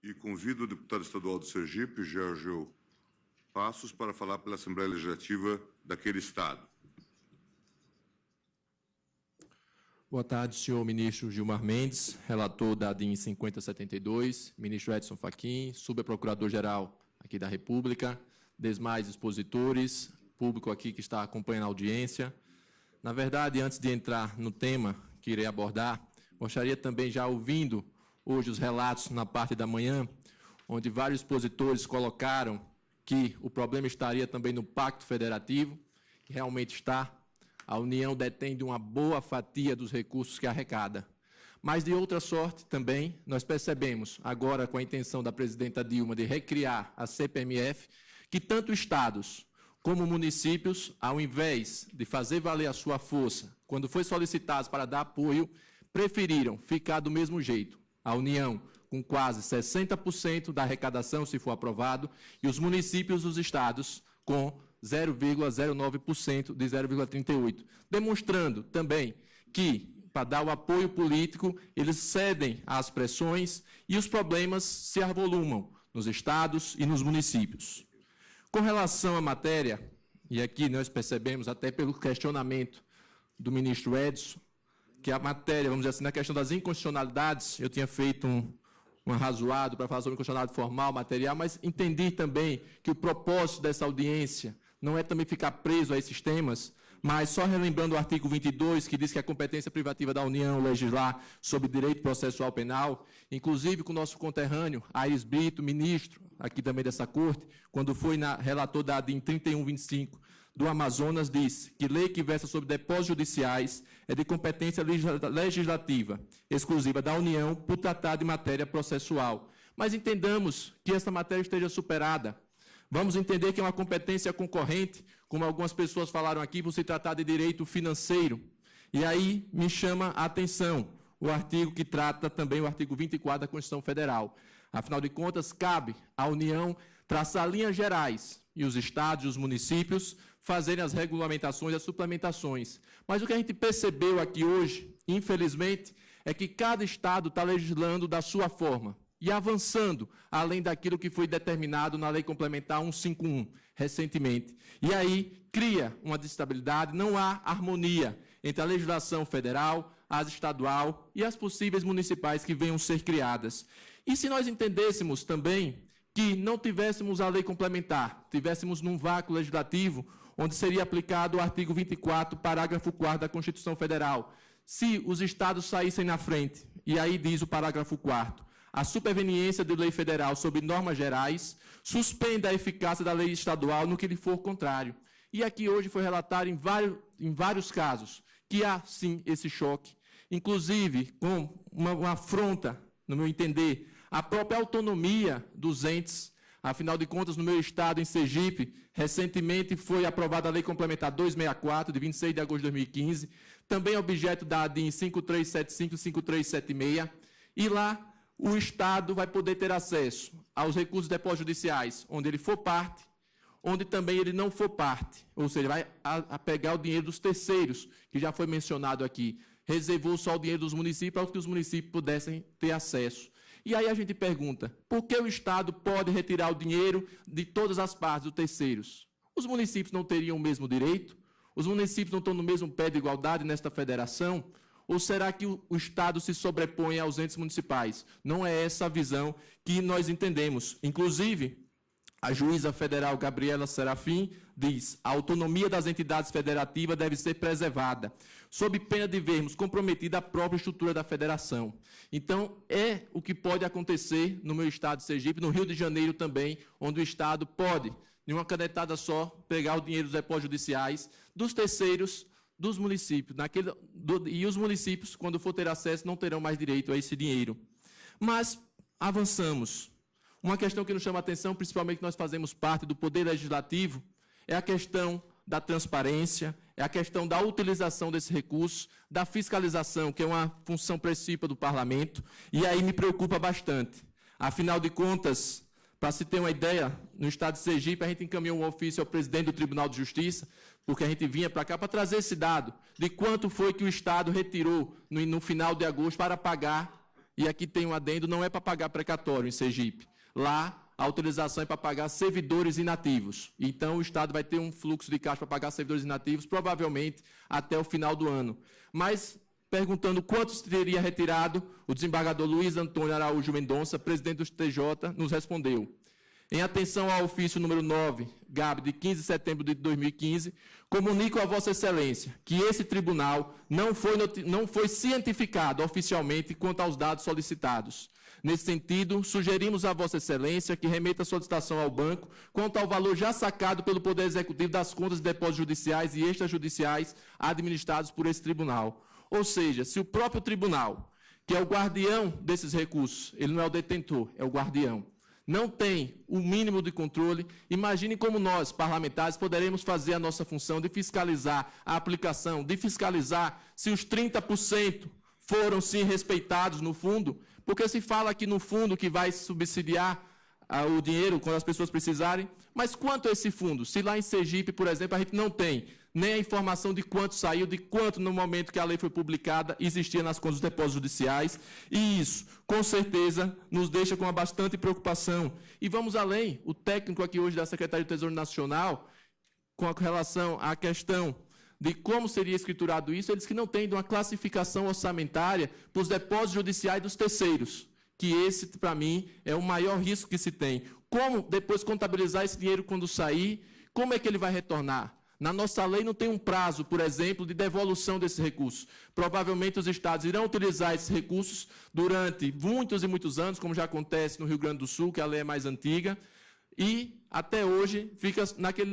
E convido o deputado estadual do Sergipe, Georgio Passos, para falar pela Assembleia Legislativa daquele Estado. Boa tarde, senhor ministro Gilmar Mendes, relator da ADIM 5072, ministro Edson Fachin, subprocurador-geral aqui da República, demais expositores, público aqui que está acompanhando a audiência. Na verdade, antes de entrar no tema que irei abordar, gostaria também, já ouvindo hoje os relatos na parte da manhã, onde vários expositores colocaram que o problema estaria também no Pacto Federativo, que realmente está. A União detém de uma boa fatia dos recursos que arrecada. Mas, de outra sorte, também, nós percebemos, agora com a intenção da presidenta Dilma de recriar a CPMF, que tanto estados como municípios, ao invés de fazer valer a sua força, quando foi solicitados para dar apoio, preferiram ficar do mesmo jeito. A União com quase 60% da arrecadação, se for aprovado, e os municípios dos estados com 0,09% de 0,38%, demonstrando também que, para dar o apoio político, eles cedem às pressões e os problemas se avolumam nos estados e nos municípios. Com relação à matéria, e aqui nós percebemos até pelo questionamento do ministro Edson, que a matéria, vamos dizer assim, na questão das inconstitucionalidades, eu tinha feito um arrazoado para falar sobre inconstitucionalidade formal, material, mas entendi também que o propósito dessa audiência não é também ficar preso a esses temas, mas só relembrando o artigo 22, que diz que a competência privativa da União legislar sobre direito processual penal, inclusive com o nosso conterrâneo, Aires Brito, ministro aqui também dessa corte, quando foi relator da ADIM 3125 do Amazonas, disse que lei que versa sobre depósitos judiciais é de competência legislativa exclusiva da União por tratar de matéria processual. Mas entendamos que essa matéria esteja superada. Vamos entender que é uma competência concorrente, como algumas pessoas falaram aqui, por se tratar de direito financeiro. E aí me chama a atenção o artigo que trata também o artigo 24 da Constituição Federal. Afinal de contas, cabe à União traçar linhas gerais e os estados e os municípios fazerem as regulamentações e as suplementações. Mas o que a gente percebeu aqui hoje, infelizmente, é que cada estado está legislando da sua forma e avançando além daquilo que foi determinado na Lei Complementar 151, recentemente. E aí cria uma desestabilidade, não há harmonia entre a legislação federal, a estadual e as possíveis municipais que venham ser criadas. E se nós entendêssemos também que não tivéssemos a lei complementar, tivéssemos num vácuo legislativo, onde seria aplicado o artigo 24, parágrafo 4º da Constituição Federal, se os estados saíssem na frente, e aí diz o parágrafo 4º, a superveniência de lei federal sobre normas gerais suspende a eficácia da lei estadual no que lhe for contrário. E aqui hoje foi relatado em vários casos que há, sim, esse choque, inclusive com uma afronta, no meu entender, à própria autonomia dos entes. Afinal de contas, no meu estado, em Sergipe, recentemente foi aprovada a Lei Complementar 264, de 26 de agosto de 2015, também objeto da ADIM 5375 e 5376, e lá o Estado vai poder ter acesso aos recursos de depósitos judiciais, onde ele for parte, onde também ele não for parte, ou seja, vai pegar o dinheiro dos terceiros, que já foi mencionado aqui, reservou só o dinheiro dos municípios para que os municípios pudessem ter acesso. E aí a gente pergunta, por que o Estado pode retirar o dinheiro de todas as partes dos terceiros? Os municípios não teriam o mesmo direito? Os municípios não estão no mesmo pé de igualdade nesta federação? Ou será que o Estado se sobrepõe aos entes municipais? Não é essa a visão que nós entendemos. Inclusive, a juíza federal Gabriela Serafim diz: a autonomia das entidades federativas deve ser preservada, sob pena de vermos comprometida a própria estrutura da federação. Então, é o que pode acontecer no meu estado de Sergipe, no Rio de Janeiro também, onde o Estado pode, em uma canetada só, pegar o dinheiro dos depósitos judiciais dos terceiros, dos municípios, e os municípios, quando for ter acesso, não terão mais direito a esse dinheiro. Mas avançamos. Uma questão que nos chama a atenção, principalmente que nós fazemos parte do Poder Legislativo, é a questão da transparência, é a questão da utilização desses recursos, da fiscalização, que é uma função principal do Parlamento, e aí me preocupa bastante. Afinal de contas, para se ter uma ideia, no estado de Sergipe, a gente encaminhou um ofício ao presidente do Tribunal de Justiça, porque a gente vinha para cá para trazer esse dado de quanto foi que o Estado retirou no final de agosto para pagar e aqui tem um adendo, não é para pagar precatório em Sergipe. Lá, a autorização é para pagar servidores inativos. Então, o Estado vai ter um fluxo de caixa para pagar servidores inativos, provavelmente até o final do ano. Mas, perguntando quantos teria retirado, o desembargador Luiz Antônio Araújo Mendonça, presidente do TJ, nos respondeu: em atenção ao ofício número 9, GAB, de 15 de setembro de 2015, comunico a Vossa Excelência que esse tribunal não foi cientificado oficialmente quanto aos dados solicitados. Nesse sentido, sugerimos a Vossa Excelência que remeta a solicitação ao banco quanto ao valor já sacado pelo Poder Executivo das contas de depósitos judiciais e extrajudiciais administrados por esse tribunal. Ou seja, se o próprio tribunal, que é o guardião desses recursos, ele não é o detentor, é o guardião, não tem o mínimo de controle, imagine como nós, parlamentares, poderemos fazer a nossa função de fiscalizar a aplicação, de fiscalizar se os 30% foram, sim, respeitados no fundo, porque se fala aqui no fundo que vai subsidiar o dinheiro quando as pessoas precisarem, mas quanto é esse fundo? Se lá em Sergipe, por exemplo, a gente não tem nem a informação de quanto saiu, de quanto no momento que a lei foi publicada existia nas contas dos depósitos judiciais, e isso, com certeza, nos deixa com bastante preocupação. E vamos além, o técnico aqui hoje da Secretaria do Tesouro Nacional, com relação à questão de como seria escriturado isso, eles que não têm uma classificação orçamentária para os depósitos judiciais dos terceiros, que esse, para mim, é o maior risco que se tem. Como depois contabilizar esse dinheiro quando sair? Como é que ele vai retornar? Na nossa lei não tem um prazo, por exemplo, de devolução desses recursos. Provavelmente os estados irão utilizar esses recursos durante muitos e muitos anos, como já acontece no Rio Grande do Sul, que a lei é mais antiga, e até hoje fica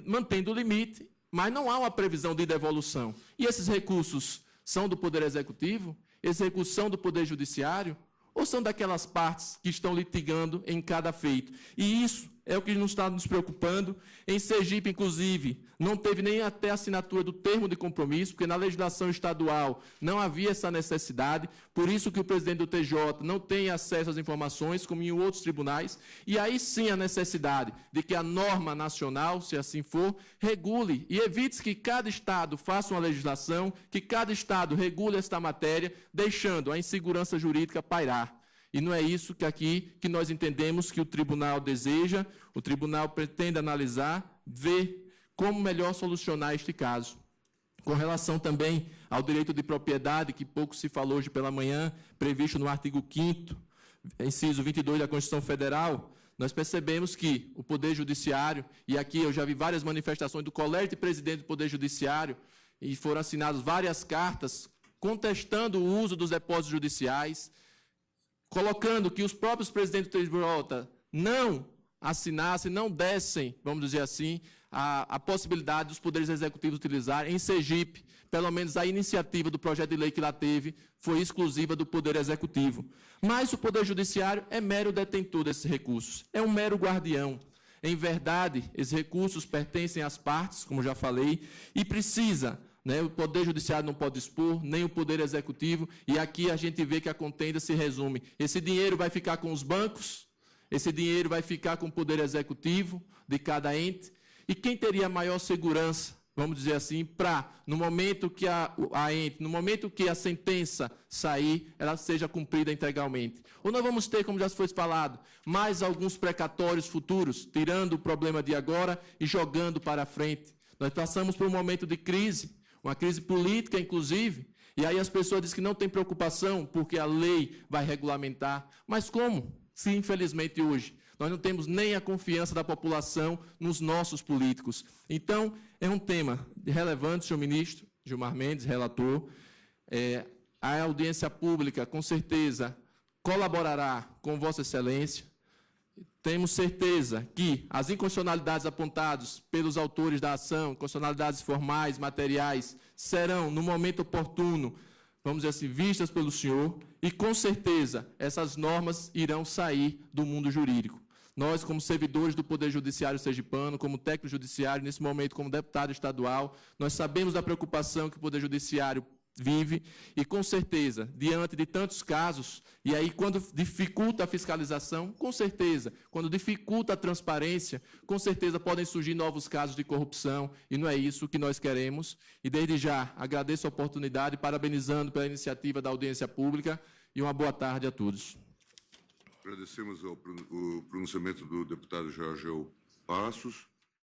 mantendo o limite, mas não há uma previsão de devolução. E esses recursos são do Poder Executivo? Esses recursos são do Poder Judiciário? Ou são daquelas partes que estão litigando em cada feito? E isso é o que nos está nos preocupando. Em Sergipe, inclusive, não teve nem até assinatura do termo de compromisso, porque na legislação estadual não havia essa necessidade, por isso que o presidente do TJ não tem acesso às informações, como em outros tribunais, e aí sim a necessidade de que a norma nacional, se assim for, regule e evite que cada estado faça uma legislação, que cada estado regule esta matéria, deixando a insegurança jurídica pairar. E não é isso que aqui que nós entendemos que o tribunal deseja, o tribunal pretende analisar, ver como melhor solucionar este caso. Com relação também ao direito de propriedade, que pouco se falou hoje pela manhã, previsto no artigo 5º, inciso 22 da Constituição Federal, nós percebemos que o Poder Judiciário, e aqui eu já vi várias manifestações do Colégio de Presidente do Poder Judiciário, e foram assinadas várias cartas contestando o uso dos depósitos judiciais, colocando que os próprios presidentes do TJ não assinassem, não dessem, vamos dizer assim, a possibilidade dos poderes executivos utilizarem. Em Sergipe, pelo menos a iniciativa do projeto de lei que lá teve foi exclusiva do Poder Executivo. Mas o Poder Judiciário é mero detentor desses recursos, é um mero guardião. Em verdade, esses recursos pertencem às partes, como já falei, e precisa... O Poder Judiciário não pode expor, nem o Poder Executivo, e aqui a gente vê que a contenda se resume. Esse dinheiro vai ficar com os bancos, esse dinheiro vai ficar com o Poder Executivo de cada ente, e quem teria maior segurança, vamos dizer assim, para, no momento que no momento que a sentença sair, ela seja cumprida integralmente. Ou nós vamos ter, como já foi falado, mais alguns precatórios futuros, tirando o problema de agora e jogando para frente. Nós passamos por um momento de crise, uma crise política, inclusive, e aí as pessoas dizem que não tem preocupação porque a lei vai regulamentar. Mas como? Se, infelizmente, hoje nós não temos nem a confiança da população nos nossos políticos. Então, é um tema relevante, senhor ministro Gilmar Mendes, relator. A audiência pública, com certeza, colaborará com Vossa Excelência. Temos certeza que as inconstitucionalidades apontadas pelos autores da ação, inconstitucionalidades formais, materiais, serão, no momento oportuno, vamos dizer assim, vistas pelo senhor, e com certeza essas normas irão sair do mundo jurídico. Nós, como servidores do Poder Judiciário sergipano, como técnico judiciário, nesse momento como deputado estadual, nós sabemos da preocupação que o Poder Judiciário vive, e com certeza, diante de tantos casos, e aí quando dificulta a fiscalização, com certeza, quando dificulta a transparência, com certeza podem surgir novos casos de corrupção, e não é isso que nós queremos. E desde já agradeço a oportunidade, parabenizando pela iniciativa da audiência pública, e uma boa tarde a todos. Agradecemos o pronunciamento do deputado Georgeu Passos.